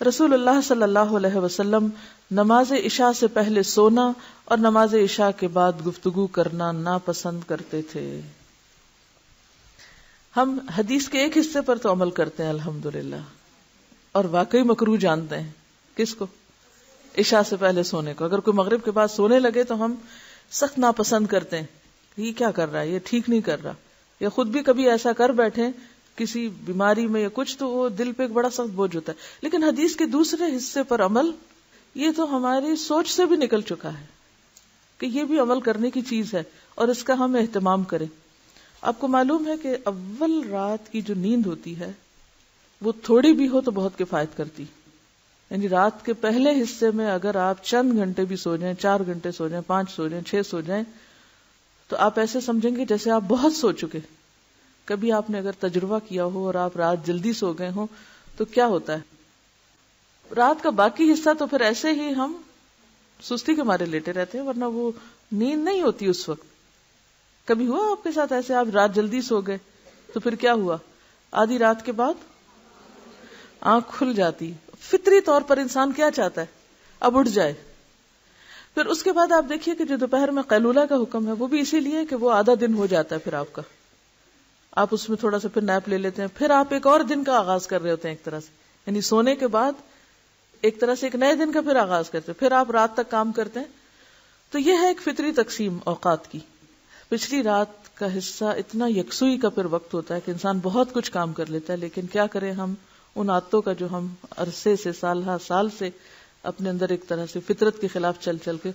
رسول اللہ صلی اللہ علیہ وسلم نماز عشاء سے پہلے سونا اور نماز عشاء کے بعد گفتگو کرنا ناپسند کرتے تھے. ہم حدیث کے ایک حصے پر تو عمل کرتے ہیں الحمدللہ، اور واقعی مکروہ جانتے ہیں. کس کو؟ عشاء سے پہلے سونے کو. اگر کوئی مغرب کے بعد سونے لگے تو ہم سخت ناپسند کرتے ہیں، یہ کیا کر رہا ہے، یہ ٹھیک نہیں کر رہا. یا خود بھی کبھی ایسا کر بیٹھے کسی بیماری میں یا کچھ، تو وہ دل پہ ایک بڑا سخت بوجھ ہوتا ہے. لیکن حدیث کے دوسرے حصے پر عمل، یہ تو ہماری سوچ سے بھی نکل چکا ہے کہ یہ بھی عمل کرنے کی چیز ہے اور اس کا ہم اہتمام کریں. آپ کو معلوم ہے کہ اول رات کی جو نیند ہوتی ہے وہ تھوڑی بھی ہو تو بہت کفایت کرتی. یعنی رات کے پہلے حصے میں اگر آپ چند گھنٹے بھی سو جائیں، 4 گھنٹے سو جائیں، 5 سو جائیں، 6 سو جائیں، تو آپ ایسے سمجھیں گے جیسے آپ بہت سو چکے. کبھی آپ نے اگر تجربہ کیا ہو اور آپ رات جلدی سو گئے ہوں تو کیا ہوتا ہے، رات کا باقی حصہ تو پھر ایسے ہی ہم سستی کے مارے لیٹے رہتے ہیں، ورنہ وہ نیند نہیں ہوتی اس وقت. کبھی ہوا آپ کے ساتھ ایسے آپ رات جلدی سو گئے تو پھر کیا ہوا، آدھی رات کے بعد آنکھ کھل جاتی. فطری طور پر انسان کیا چاہتا ہے، اب اٹھ جائے. پھر اس کے بعد آپ دیکھیے کہ جو دوپہر میں قیلولہ کا حکم ہے وہ بھی اسی لیے کہ وہ آدھا دن ہو جاتا ہے، پھر آپ اس میں تھوڑا سا پھر نیپ لے لیتے ہیں، پھر آپ ایک اور دن کا آغاز کر رہے ہوتے ہیں ایک طرح سے. یعنی سونے کے بعد ایک طرح سے ایک نئے دن کا پھر آغاز کرتے ہیں، پھر آپ رات تک کام کرتے ہیں. تو یہ ہے ایک فطری تقسیم اوقات کی. پچھلی رات کا حصہ اتنا یکسوئی کا پھر وقت ہوتا ہے کہ انسان بہت کچھ کام کر لیتا ہے، لیکن کیا کریں ہم ان عادتوں کا جو ہم عرصے سے سال سے اپنے اندر ایک طرح سے فطرت کے خلاف چل چل کے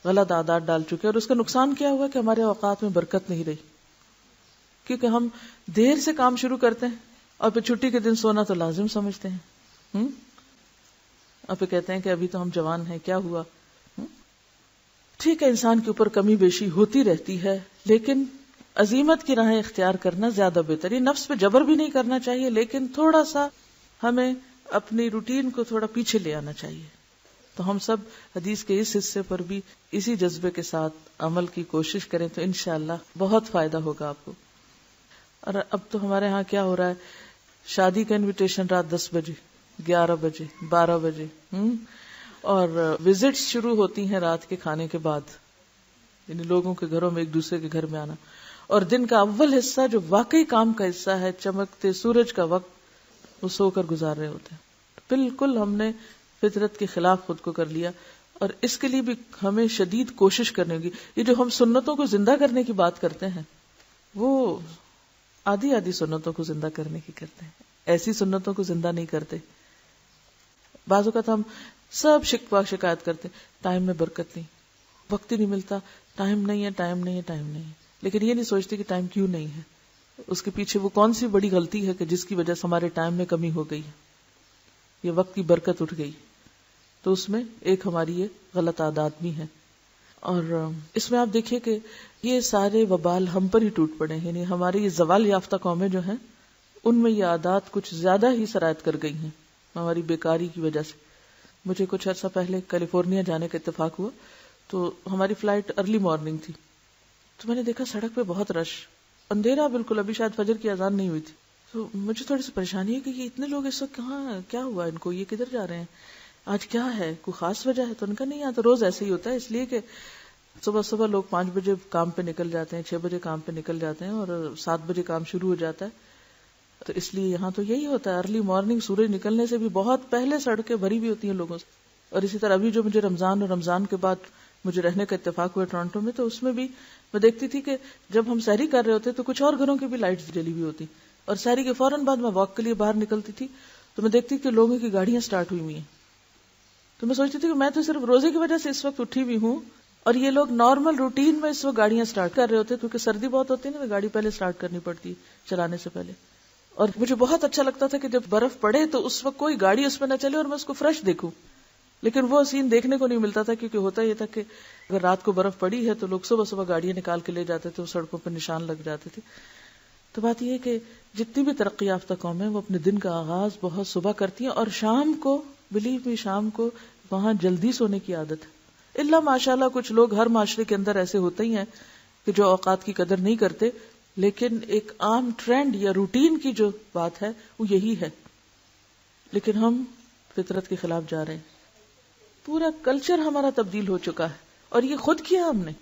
غلط عادات ڈال چکے. اور اس کا نقصان کیا ہوا کہ ہمارے اوقات میں برکت نہیں رہی، کیونکہ ہم دیر سے کام شروع کرتے ہیں اور پھر چھٹی کے دن سونا تو لازم سمجھتے ہیں. اور پھر کہتے ہیں کہ ابھی تو ہم جوان ہیں، کیا ہوا. ٹھیک ہے، انسان کے اوپر کمی بیشی ہوتی رہتی ہے، لیکن عزیمت کی راہیں اختیار کرنا زیادہ بہتر. یہ نفس پہ جبر بھی نہیں کرنا چاہیے، لیکن تھوڑا سا ہمیں اپنی روٹین کو تھوڑا پیچھے لے آنا چاہیے. تو ہم سب حدیث کے اس حصے پر بھی اسی جذبے کے ساتھ عمل کی کوشش کریں تو انشاءاللہ بہت فائدہ ہوگا آپ کو. اور اب تو ہمارے ہاں کیا ہو رہا ہے، شادی کا انویٹیشن رات 10 بجے، 11 بجے، 12 بجے، اور وزٹس شروع ہوتی ہیں رات کے کھانے کے بعد. یعنی لوگوں کے گھروں میں ایک دوسرے کے گھر میں آنا. اور دن کا اول حصہ جو واقعی کام کا حصہ ہے، چمکتے سورج کا وقت، وہ سو کر گزار رہے ہوتے ہیں. بالکل ہم نے فطرت کے خلاف خود کو کر لیا. اور اس کے لیے بھی ہمیں شدید کوشش کرنی ہوگی. یہ جو ہم سنتوں کو زندہ کرنے کی بات کرتے ہیں، وہ آدھی سنتوں کو زندہ کرنے کی کرتے ہیں، ایسی سنتوں کو زندہ نہیں کرتے. بعض اوقات ہم سب شکوہ شکایت کرتے، ٹائم میں برکت نہیں، وقت ہی نہیں ملتا، ٹائم نہیں ہے. لیکن یہ نہیں سوچتے کہ ٹائم کیوں نہیں ہے، اس کے پیچھے وہ کون سی بڑی غلطی ہے کہ جس کی وجہ سے ہمارے ٹائم میں کمی ہو گئی، یہ وقت کی برکت اٹھ گئی. تو اس میں ایک ہماری یہ غلط عادات بھی ہیں. اور اس میں آپ دیکھیے کہ یہ سارے وبال ہم پر ہی ٹوٹ پڑے ہیں. یعنی ہماری یہ زوال یافتہ قومیں جو ہیں، ان میں یہ عادات کچھ زیادہ ہی سرایت کر گئی ہیں ہماری بیکاری کی وجہ سے. مجھے کچھ عرصہ پہلے کیلیفورنیا جانے کا اتفاق ہوا، تو ہماری فلائٹ ارلی مارننگ تھی. تو میں نے دیکھا سڑک پہ بہت رش، اندھیرا بالکل، ابھی شاید فجر کی اذان نہیں ہوئی تھی. تو مجھے تھوڑی سی پریشانی ہے کہ یہ اتنے لوگ اس وقت کہاں، کیا ہوا ان کو، یہ کدھر جا رہے ہیں، آج کیا ہے، کوئی خاص وجہ ہے. تو ان کا نہیں، آتا روز ایسے ہی ہوتا ہے، اس لیے کہ صبح لوگ 5 بجے کام پہ نکل جاتے ہیں، 6 بجے کام پہ نکل جاتے ہیں، اور 7 بجے کام شروع ہو جاتا ہے. تو اس لیے یہاں تو یہی ہوتا ہے، ارلی مارننگ سورج نکلنے سے بھی بہت پہلے سڑکیں بھری بھی ہوتی ہیں لوگوں سے. اور اسی طرح ابھی جو مجھے رمضان اور رمضان کے بعد مجھے رہنے کا اتفاق ہوا ٹورانٹو میں، تو اس میں بھی میں دیکھتی تھی کہ جب ہم سحری کر رہے ہوتے تو کچھ اور گھروں کی بھی لائٹس جلی ہوئی ہوتی. اور سحری کے فوراً بعد میں واک کے لیے باہر نکلتی تھی تو میں دیکھتی کہ لوگوں کی گاڑیاں سٹارٹ ہوئی ہیں. تو میں سوچتی تھی کہ میں تو صرف روزے کی وجہ سے اس وقت اٹھی ہوئی ہوں، اور یہ لوگ نارمل روٹین میں اس وقت گاڑیاں سٹارٹ کر رہے ہوتے، کیونکہ سردی بہت ہوتی ہے نا، گاڑی پہلے سٹارٹ کرنی پڑتی ہے چلانے سے پہلے. اور مجھے بہت اچھا لگتا تھا کہ جب برف پڑے تو اس وقت کوئی گاڑی اس پہ نہ چلے اور میں اس کو فریش دیکھوں. لیکن وہ سین دیکھنے کو نہیں ملتا تھا، کیونکہ ہوتا یہ تھا کہ اگر رات کو برف پڑی ہے تو لوگ صبح گاڑیاں نکال کے لے جاتے تھے، سڑکوں پر نشان لگ جاتے تھے. تو بات یہ ہے کہ جتنی بھی ترقی یافتہ قومیں وہ اپنے دن کا آغاز بہت صبح کرتی ہیں، اور شام کو، بلیو می، شام کو وہاں جلدی سونے کی عادت ہے. الا ماشاءاللہ کچھ لوگ ہر معاشرے کے اندر ایسے ہوتے ہی ہیں کہ جو اوقات کی قدر نہیں کرتے، لیکن ایک عام ٹرینڈ یا روٹین کی جو بات ہے وہ یہی ہے. لیکن ہم فطرت کے خلاف جا رہے ہیں. پورا کلچر ہمارا تبدیل ہو چکا ہے اور یہ خود کیا ہم نے.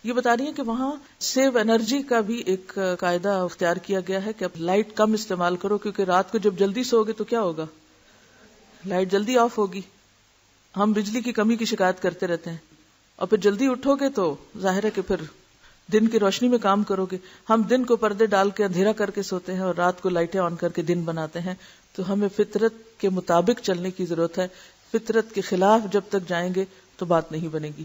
یہ بتا رہی ہیں کہ وہاں سیو انرجی کا بھی ایک قاعدہ اختیار کیا گیا ہے کہ اب لائٹ کم استعمال کرو، کیونکہ رات کو جب جلدی سو گے تو کیا ہوگا، لائٹ جلدی آف ہوگی. ہم بجلی کی کمی کی شکایت کرتے رہتے ہیں اور پھر جلدی اٹھو گے تو ظاہر ہے کہ پھر دن کی روشنی میں کام کرو گے. ہم دن کو پردے ڈال کے اندھیرا کر کے سوتے ہیں اور رات کو لائٹیں آن کر کے دن بناتے ہیں. تو ہمیں فطرت کے مطابق چلنے کی ضرورت ہے. فطرت کے خلاف جب تک جائیں گے تو بات نہیں بنے گی.